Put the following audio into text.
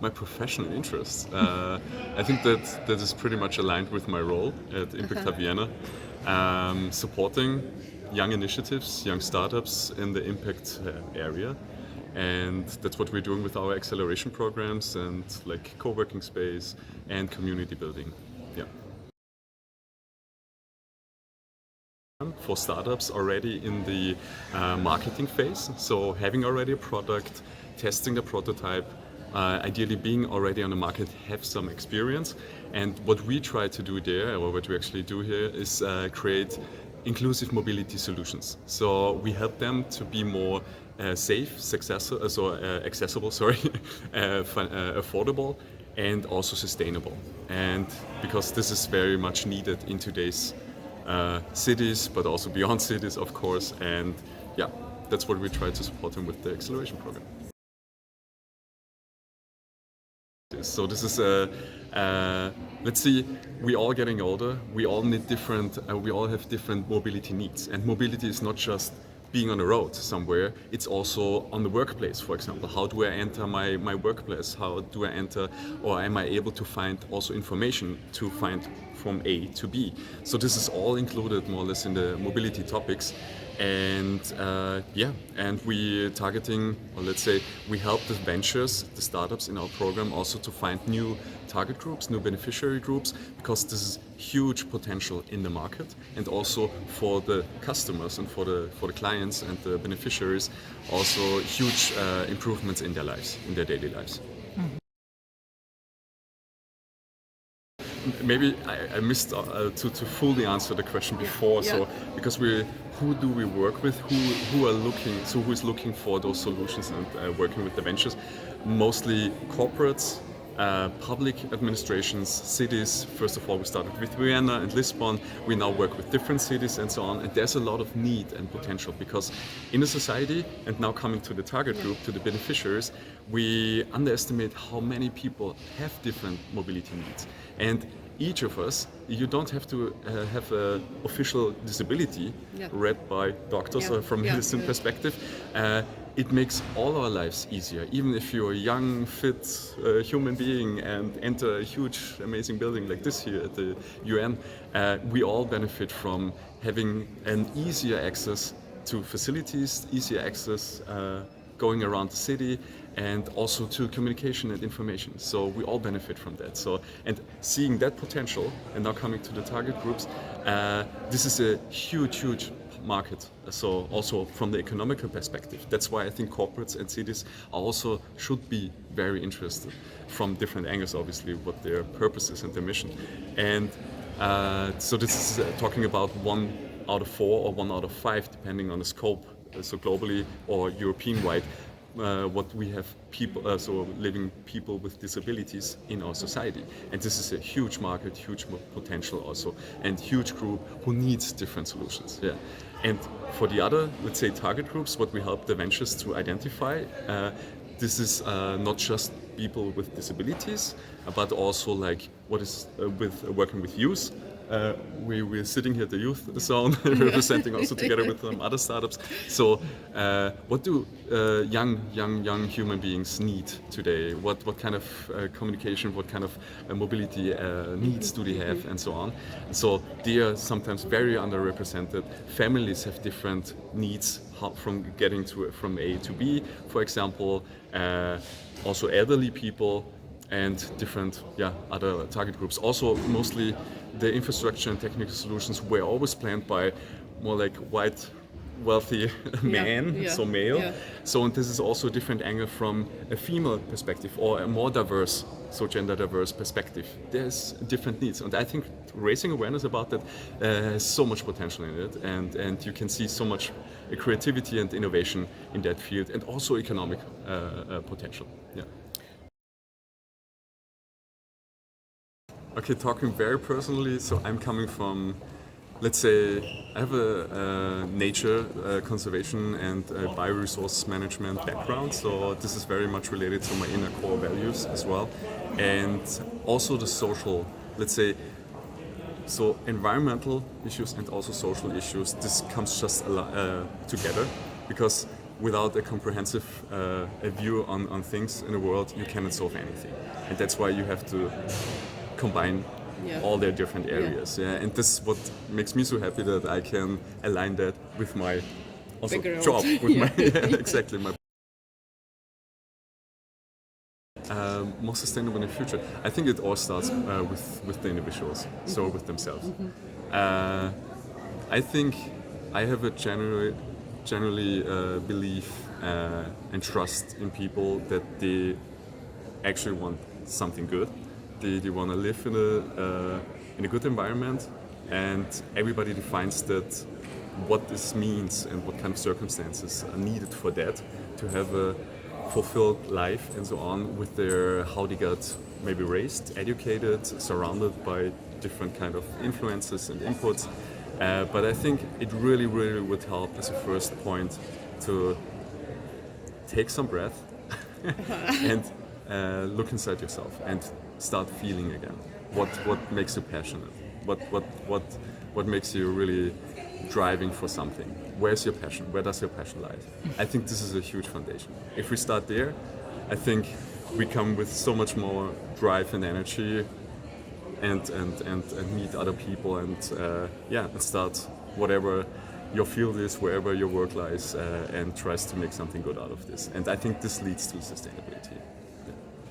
my professional interests. I think that is pretty much aligned with my role at Impact Hub Vienna, supporting young initiatives, young startups in the impact area. And that's what we're doing with our acceleration programs and like co-working space and community building. Yeah. For startups already in the marketing phase, so having already a product, testing the prototype, ideally being already on the market, have some experience. And what we try to do there, or what we actually do here, is create inclusive mobility solutions. So we help them to be more safe, accessible, affordable, and also sustainable. And because this is very much needed in today's cities, but also beyond cities, of course. And yeah, that's what we try to support them with the acceleration program. So this is let's see, we all getting older, we all need we all have different mobility needs, and mobility is not just being on the road somewhere, it's also on the workplace, for example. How do I enter my workplace? How do I enter, or am I able to find also information to find from A to B? So this is all included more or less in the mobility topics. And and we targeting, or let's say, we help the ventures, the startups in our program also to find new target groups, new beneficiary groups, because this is huge potential in the market, and also for the customers and for the clients and the beneficiaries, also huge improvements in their lives, in their daily lives. Maybe I missed to fully answer the question before. Yeah. So because who do we work with? Who is looking for those solutions and working with the ventures? Mostly corporates, public administrations, cities. First of all, we started with Vienna and Lisbon. We now work with different cities and so on. And there's a lot of need and potential, because in a society, and now coming to the target group, to the beneficiaries, we underestimate how many people have different mobility needs. And each of us, you don't have to have an official disability read by doctors or from medicine perspective. It makes all our lives easier. Even if you're a young, fit human being and enter a huge, amazing building like this here at the UN, we all benefit from having an easier access to facilities, easier access going around the city, and also to communication and information. So we all benefit from that. So, and seeing that potential, and now coming to the target groups, this is a huge market. So also from the economical perspective, that's why I think corporates and cities also should be very interested from different angles, obviously, what their purpose is and their mission. And so this is talking about 1 out of 4 or 1 out of 5, depending on the scope, so globally or European-wide, what we have living people with disabilities in our society. And this is a huge market, huge potential also, and huge group who needs different solutions. Yeah. And for the other, let's say, target groups, what we help the ventures to identify, this is not just people with disabilities, but also like what is with working with youth. We're sitting here at the youth zone, representing also together with some other startups. So, what do young human beings need today? What kind of communication, what kind of mobility needs do they have, and so on? So they are sometimes very underrepresented. Families have different needs from getting from A to B, for example. Also elderly people and different other target groups. Also mostly the infrastructure and technical solutions were always planned by more like white, wealthy men, so male. Yeah. So, and this is also a different angle from a female perspective or a more diverse, so gender diverse perspective. There's different needs, and I think raising awareness about that has so much potential in it, and you can see so much creativity and innovation in that field, and also economic potential. Yeah. Okay, talking very personally, so I'm coming from, let's say, I have a nature conservation and bioresource management background, so this is very much related to my inner core values as well. And also the social, let's say, so environmental issues and also social issues, this comes just together, because without a comprehensive a view on things in the world, you cannot solve anything. And that's why you have to combine all their different areas. Yeah. And this is what makes me so happy, that I can align that with my also job, with my exactly my more sustainable in the future. I think it all starts with the individuals, so with themselves. I think I have a generally belief and trust in people that they actually want something good. They want to live in a good environment, and everybody defines that, what this means and what kind of circumstances are needed for that, to have a fulfilled life and so on, with their how they got maybe raised, educated, surrounded by different kind of influences and inputs. But I think it really would help as a first point to take some breath and look inside yourself and start feeling again. What makes you passionate? What makes you really driving for something? Where's your passion? Where does your passion lie? I think this is a huge foundation. If we start there, I think we come with so much more drive and energy, and meet other people, and and start whatever your field is, wherever your work lies, and tries to make something good out of this. And I think this leads to sustainability.